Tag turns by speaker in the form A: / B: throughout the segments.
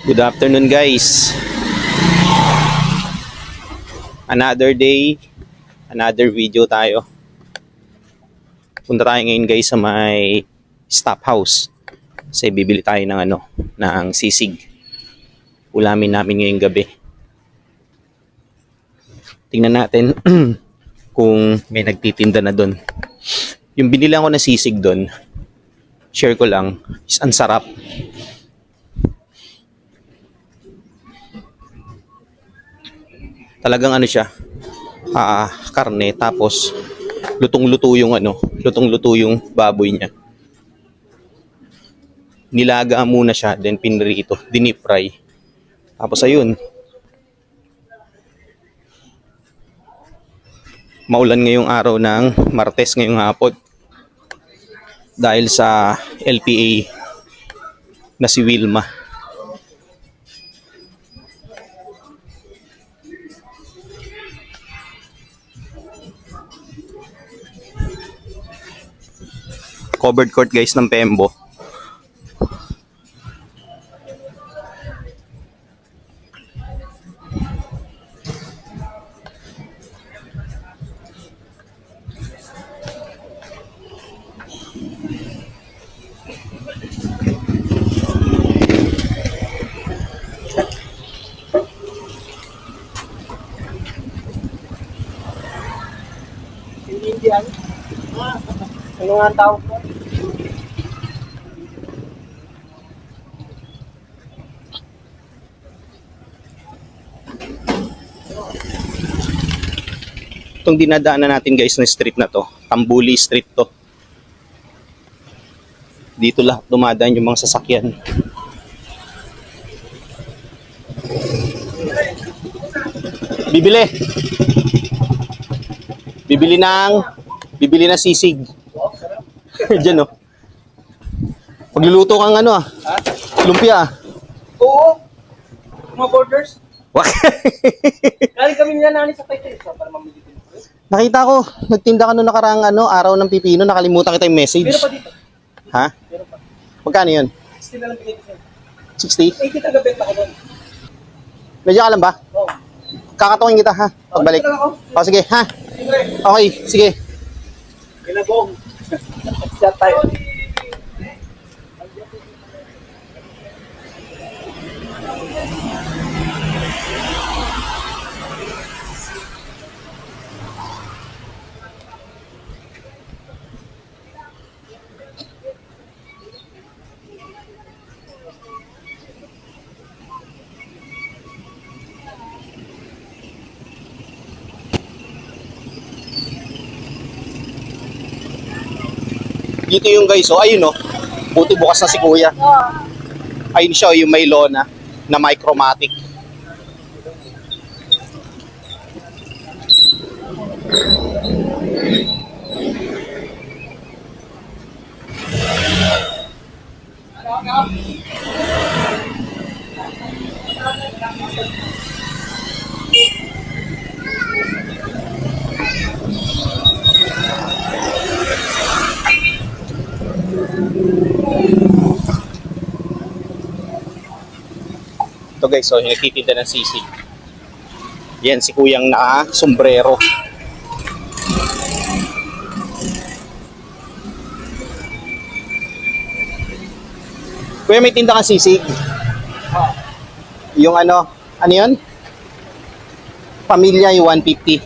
A: Good afternoon guys. Another day, another video tayo. Punta tayo ngayon guys sa may stop house. Kasi bibili tayo ng ng sisig. Ulamin namin ngayong gabi. Tingnan natin kung may nagtitinda na doon. Yung binilang ko na sisig doon, share ko lang, is ang sarap. Talagang siya, karne, tapos lutong-luto yung lutong-luto yung baboy niya. Nilaga muna siya, then pinrito, dinip fry. Tapos ayun. Maulan ngayong araw ng Martes ngayong hapon. Dahil sa LPA na si Wilma. Covered court guys ng Pembo.
B: Indian. Ano nga ang tawag ko?
A: Itong dinadaanan natin guys na street na to, Tambuli Street to. Dito lahat dumadaan yung mga sasakyan. Bibili. Bibili ng sisig. Diyan Pagluluto kang lumpia
B: Oo. Mga borders.
A: Wak.
B: Kali kami nanani sa Paite para mamili.
A: Nakita ko, nagtinda ka noong nakaraang araw ng pipino, nakalimutan kita yung message.
B: Meron pa dito.
A: Ha?
B: Meron pa.
A: Magkano yun?
B: 60 na lang pinito sa'yo.
A: 60?
B: 80 taga-benta ko doon.
A: Medyo ka lang ba?
B: Oo.
A: Kakatungin kita ha, pagbalik.
B: Dito lang ako.
A: O sige, ha?
B: Siyempre.
A: Okay, sige.
B: Kinabong. Shot tayo.
A: Dito yung guys, ayun buti bukas na si kuya. Ayun siya, yung may lona na micromatic. Ito guys, yung nagtitinda ng sisig. Yan, si kuyang sombrero. Kuya, may tinda kang sisig? Yung ano yun? Pamilya, yung 150.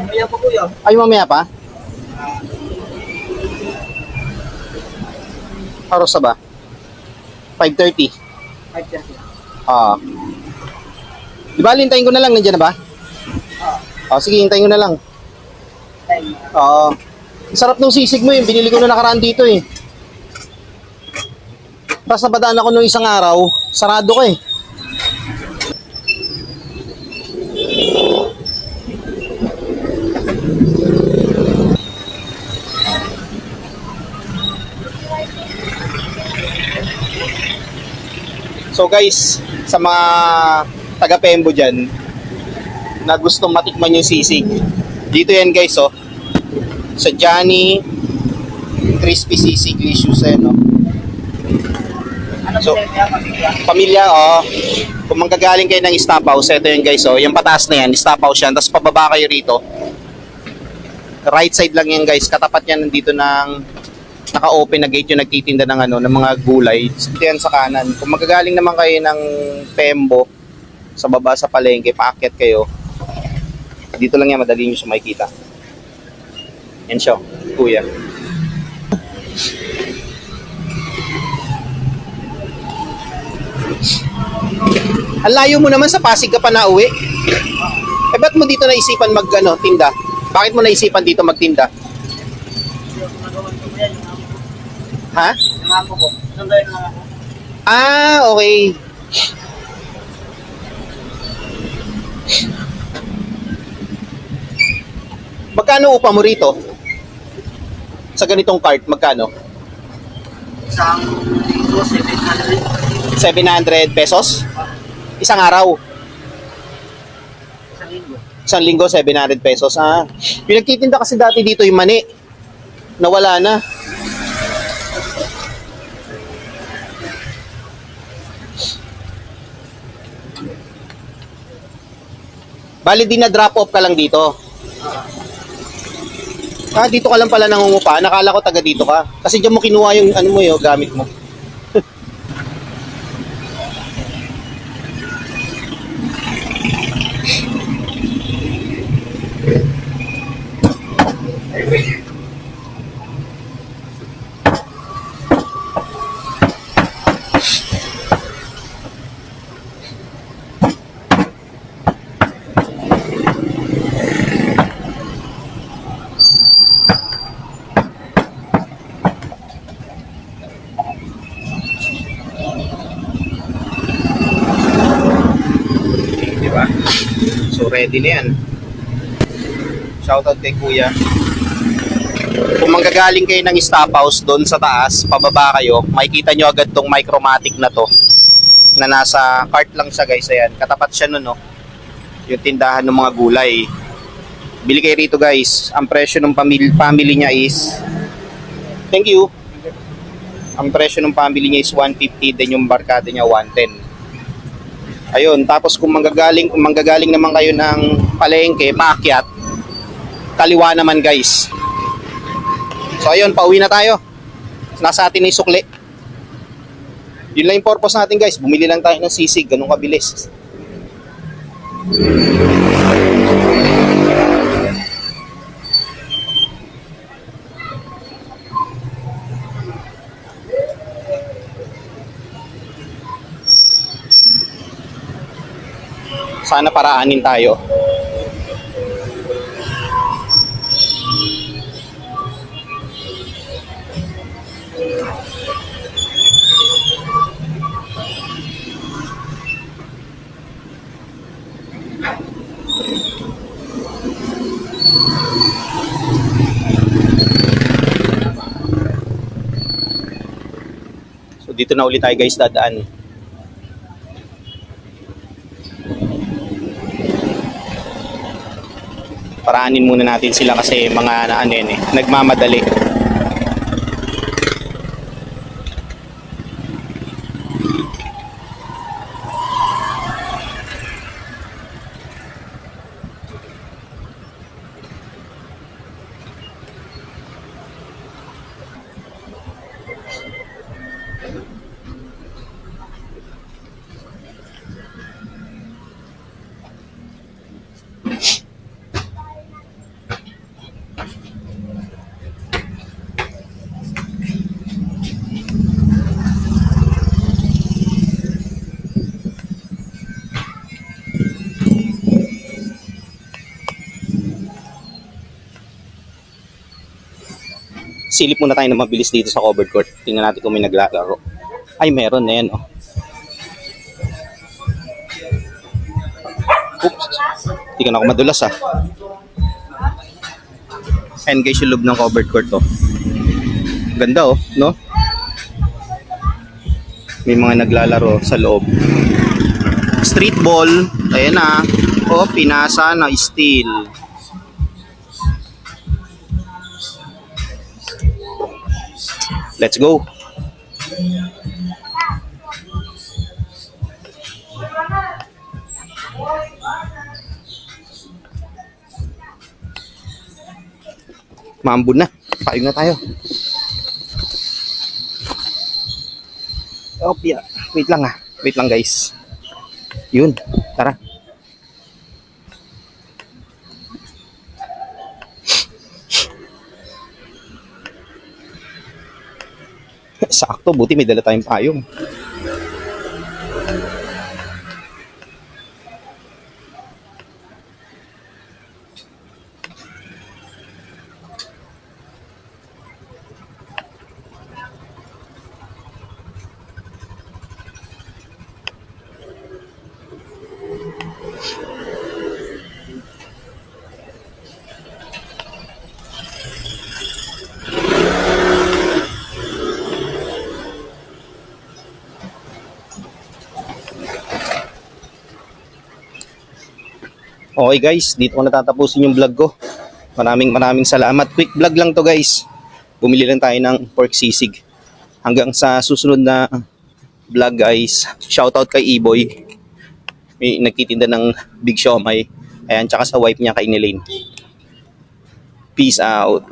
B: Mamaya pa kuya.
A: Ay, mamaya pa? Aros ba? 5:30.
B: 5:30.
A: Di ba, hintayin ko na lang, nandiyan na ba? Sige, hintayin ko na lang. Sarap ng sisig mo yung binili ko na nakaraan dito eh. Tapos napadaan ako nung isang araw, sarado ko eh. So guys, sa mga taga Pembo dyan na gustong matikman yung sisig, dito yan guys sa Johnny Crispy Sisig Licious So, pamilya, oh. Kung manggagaling kayo ng stop house, ito yun guys, oh. Yung pataas na yan, stop house yan. Tapos pababa kayo rito. Right side lang yan guys. Katapat yan nandito ng naka-open na gate yung nagtitinda ng ano, ng mga gulay. Dito yan sa kanan. Kung magagaling naman kayo ng Pembo, sa baba sa palengke, paakyat kayo. Dito lang yan, madali nyo siya makikita. Yan siya, kuya. Ang layo mo naman, sa Pasig ka pa nauwi. Eh, ba't mo dito naisipan tinda? Bakit mo naisipan dito magtinda? Ha? Ah, okay. Magkano upa mo rito? Sa ganitong cart, magkano?
B: Isang linggo, 700.
A: 700 pesos? Isang araw?
B: Isang linggo.
A: Isang linggo, 700 pesos. Ah, yung nagtitinda kasi dati dito yung mani. Nawala na. Bali, din na drop off ka lang dito. Ah, dito ka lang pala nangungupa. Nakala ko taga dito ka. Kasi diyan mo kinuha yung ano mo yung gamit mo. Di ba? So ready na yan. Shoutout kay kuya. Kung manggagaling kayo ng stop house doon sa taas, pababa kayo, makikita nyo agad tong Micromatic na to. Na nasa cart lang siya guys, ayan. Katapat siya nun, no? Yung tindahan ng mga gulay. Bili kayo rito guys. Ang presyo ng family niya is, thank you. Ang presyo ng family niya is 150, then yung barkada niya 110. Ayun, tapos kung manggagaling naman kayo ng palengke, paakyat, kaliwa naman guys. So ayun, pauwi na tayo. Nasa atin na yung sukli. Yun lang yung purpose natin guys. Bumili lang tayo ng sisig, ganun kabilis. Sana paraanin tayo. So dito na ulit tayo guys dadaan. Paraanin muna natin sila kasi mga nagmamadali. Silip muna tayo na mabilis dito sa covered court. Tingnan natin kung may naglalaro. Ay, meron na yan, oh. Oops. Hindi ka na ako madulas, ah. Ayan guys, yung loob ng covered court, oh. Ganda, oh, no? May mga naglalaro sa loob. Street ball. Ayan na. Oh, pinasa na, steal. Let's go. Maambon na. Payong na tayo. Oh, yeah. Wait lang ah. Wait lang guys. Yun. Tara. Sakto. Buti may dala tayong payong. Okay guys, dito ko natatapusin yung vlog ko. Maraming salamat. Quick vlog lang to guys. Bumili lang tayo ng pork sisig. Hanggang sa susunod na vlog guys. Shoutout kay E-Boy. May nagtitinda ng Big Siomai. Ayan, tsaka sa wife niya kay Nilaine. Peace out.